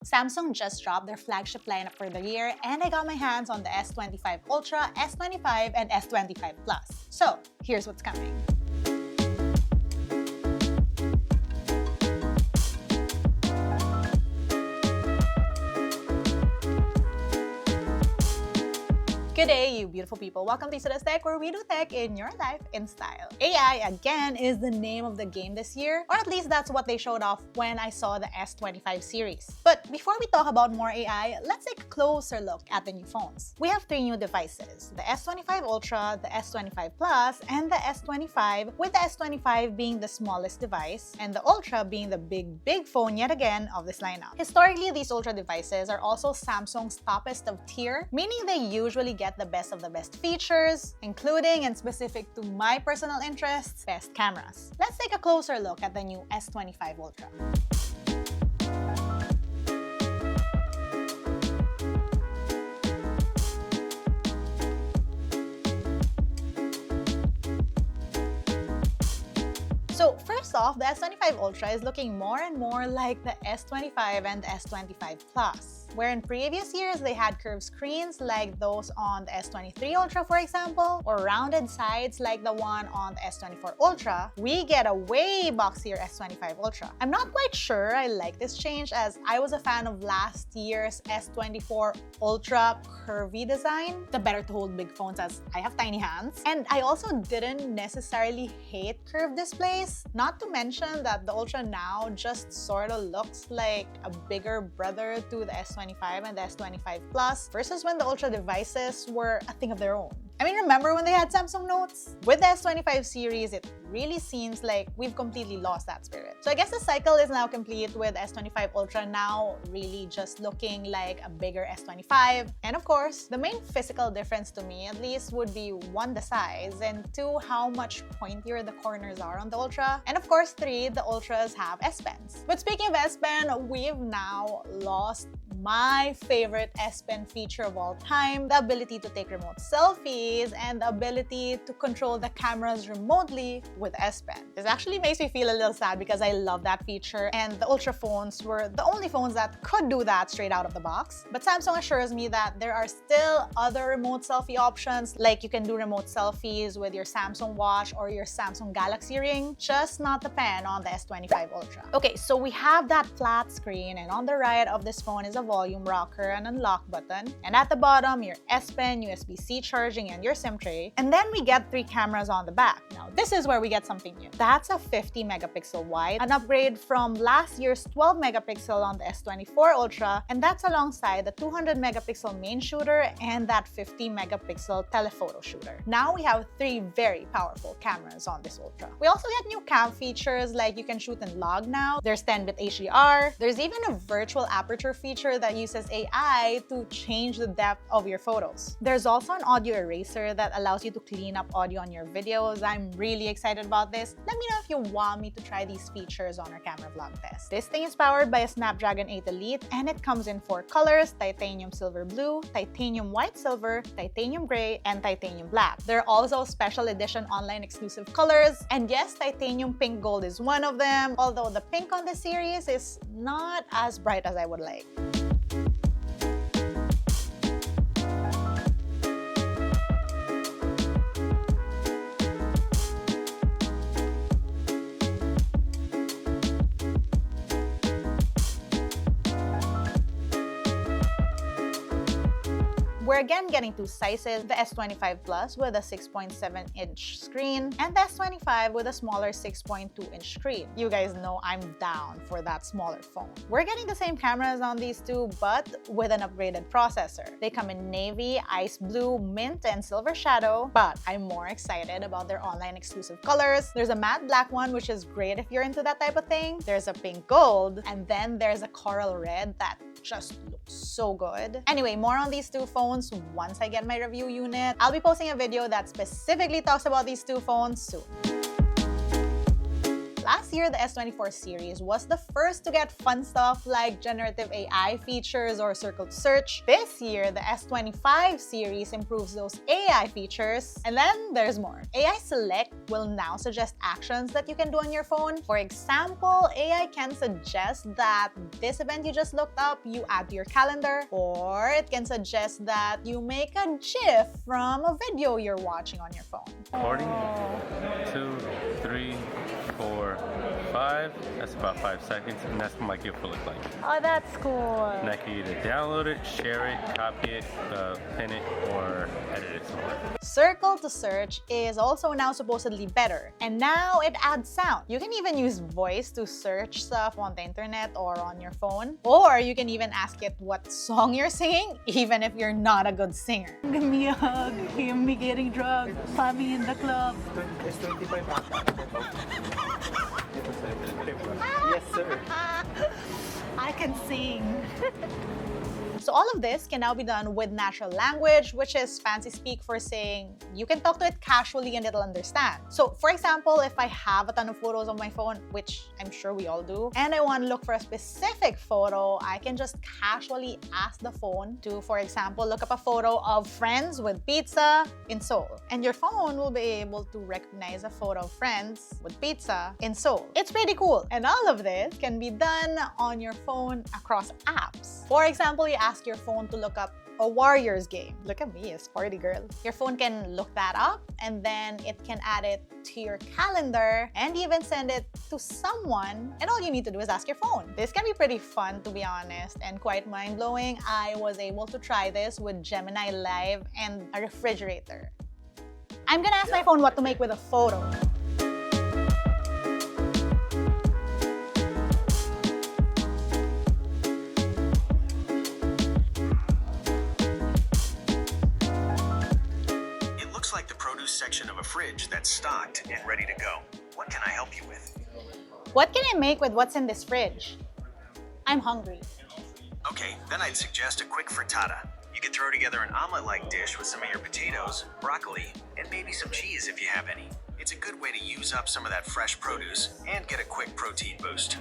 Samsung just dropped their flagship lineup for the year, and I got my hands on the S25 Ultra, S25 and S25 Plus. So, here's what's coming. Good day, you beautiful people. Welcome to LAZADA Tech, where we do tech in your life in style. AI, again, is the name of the game this year, or at least that's what they showed off when I saw the S25 series. But before we talk about more AI, let's take a closer look at the new phones. We have three new devices, the S25 Ultra, the S25 Plus, and the S25, with the S25 being the smallest device, and the Ultra being the big phone yet again of this lineup. Historically, these Ultra devices are also Samsung's toppest of tier, meaning they usually get the best of the best features, including and specific to my personal interests, best cameras. Let's take a closer look at the new S25 Ultra. So first off, the S25 Ultra is looking more and more like the S25 and the S25 Plus, where in previous years they had curved screens like those on the S23 Ultra, for example, or rounded sides like the one on the S24 Ultra. We get a way boxier S25 Ultra. I'm not quite sure I like this change, as I was a fan of last year's S24 Ultra curvy design, the better to hold big phones as I have tiny hands. And I also didn't necessarily hate curved displays, not to mention that the Ultra now just sort of looks like a bigger brother to the S25 and the S25 Plus versus when the Ultra devices were a thing of their own. I mean, remember when they had Samsung Notes? With the S25 series, it really seems like we've completely lost that spirit. So I guess the cycle is now complete, with S25 Ultra now really just looking like a bigger S25. And of course, the main physical difference to me, at least, would be one, the size, and two, how much pointier the corners are on the Ultra. And of course, three, the Ultras have S Pens. But speaking of S Pen, we've now lost my favorite S Pen feature of all time, the ability to take remote selfies and the ability to control the cameras remotely with S Pen. This actually makes me feel a little sad because I love that feature, and the Ultra phones were the only phones that could do that straight out of the box. But Samsung assures me that there are still other remote selfie options, like you can do remote selfies with your Samsung Watch or your Samsung Galaxy Ring, just not the pen on the S25 Ultra. Okay, so we have that flat screen, and on the right of this phone is a volume rocker and unlock button, and at the bottom your S Pen, USB-C charging, and your SIM tray. And then we get three cameras on the back. Now this is where we get something new. That's a 50 megapixel wide, an upgrade from last year's 12 megapixel on the S24 Ultra, and that's alongside the 200 megapixel main shooter and that 50 megapixel telephoto shooter. Now we have three very powerful cameras on this Ultra. We also get new cam features, like you can shoot and log now. There's 10-bit HDR. There's even a virtual aperture feature that uses AI to change the depth of your photos. There's also an audio eraser that allows you to clean up audio on your videos. I'm really excited about this. Let me know if you want me to try these features on our camera vlog test. This thing is powered by a Snapdragon 8 Elite, and it comes in four colors: titanium silver blue, titanium white silver, titanium gray, and titanium black. There are also special edition online exclusive colors, and yes, titanium pink gold is one of them, although the pink on this series is not as bright as I would like. We're again getting two sizes, the S25 Plus with a 6.7-inch screen and the S25 with a smaller 6.2-inch screen. You guys know I'm down for that smaller phone. We're getting the same cameras on these two, but with an upgraded processor. They come in navy, ice blue, mint, and silver shadow, but I'm more excited about their online exclusive colors. There's a matte black one, which is great if you're into that type of thing. There's a pink gold, and then there's a coral red that just looks so good. Anyway, more on these two phones once I get my review unit. I'll be posting a video that specifically talks about these two phones soon. Last year, the S24 series was the first to get fun stuff like generative AI features or circle to search. This year, the S25 series improves those AI features. And then there's more. AI Select will now suggest actions that you can do on your phone. For example, AI can suggest that this event you just looked up, you add to your calendar, or it can suggest that you make a GIF from a video you're watching on your phone. Recording. 2, 3, 4, 5. That's about 5 seconds, and that's what my GIF will look like. Oh, that's cool. And I can either download it, share it, copy it, pin it, or edit it somewhere. Circle to search is also now supposedly better, and now it adds sound. You can even use voice to search stuff on the internet or on your phone, or you can even ask it what song you're singing, even if you're not a good singer. Give me a hug, hear me getting drunk, find me in the club. S25 Yes, sir. I can sing. So all of this can now be done with natural language, which is fancy speak for saying you can talk to it casually and it'll understand. So for example, if I have a ton of photos on my phone, which I'm sure we all do, and I want to look for a specific photo, I can just casually ask the phone to, for example, look up a photo of friends with pizza in Seoul. And your phone will be able to recognize a photo of friends with pizza in Seoul. It's pretty cool. And all of this can be done on your phone across apps. For example, you ask your phone to look up a Warriors game. Look at me, a sporty girl. Your phone can look that up, and then it can add it to your calendar and even send it to someone, and all you need to do is ask your phone. This can be pretty fun, to be honest, and quite mind-blowing. I was able to try this with Gemini Live and a refrigerator. I'm gonna ask my phone what to make with a photo. Like the produce section of a fridge that's stocked and ready to go. What can I help you with? What can I make with what's in this fridge? I'm hungry. Okay, then I'd suggest a quick frittata. You could throw together an omelet-like dish with some of your potatoes, broccoli, and maybe some cheese if you have any. It's a good way to use up some of that fresh produce and get a quick protein boost.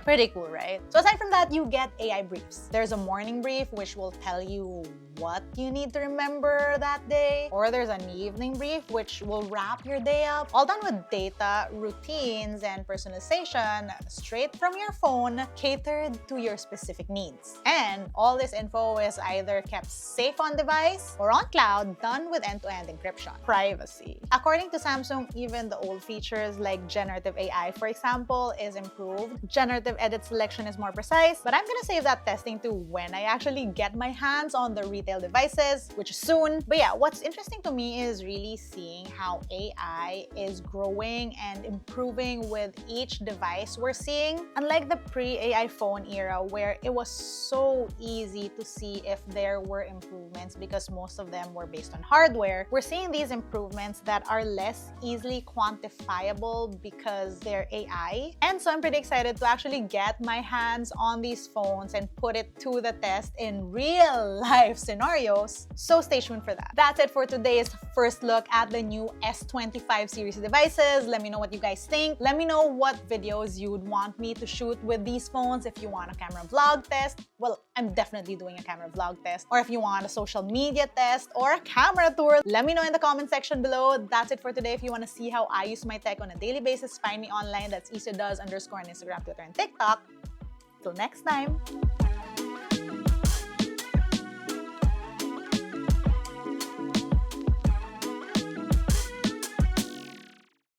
Pretty cool, right? So aside from that, you get AI briefs. There's a morning brief which will tell you what you need to remember that day, or there's an evening brief which will wrap your day up, all done with data, routines, and personalization straight from your phone, catered to your specific needs. And all this info is either kept safe on device or on cloud, done with end-to-end encryption. Privacy. According to Samsung, even the old features like generative AI, for example, is improved. Generative edit selection is more precise, but I'm gonna save that testing to when I actually get my hands on the retail devices, which is soon. But yeah, what's interesting to me is really seeing how AI is growing and improving with each device we're seeing. Unlike the pre-AI phone era where it was so easy to see if there were improvements because most of them were based on hardware, we're seeing these improvements that are less easily quantifiable because they're AI. And so I'm pretty excited to actually get my hands on these phones and put it to the test in real life scenarios. So stay tuned for that. That's it for today's first look at the new S25 series devices. Let me know what you guys think. Let me know what videos you would want me to shoot with these phones. If you want a camera vlog test, well, I'm definitely doing a camera vlog test. Or if you want a social media test or a camera tour, let me know in the comment section below. That's it for today. If you want to see how I use my tech on a daily basis, find me online. That's @does_ on Instagram, Twitter, and TikTok. Till next time.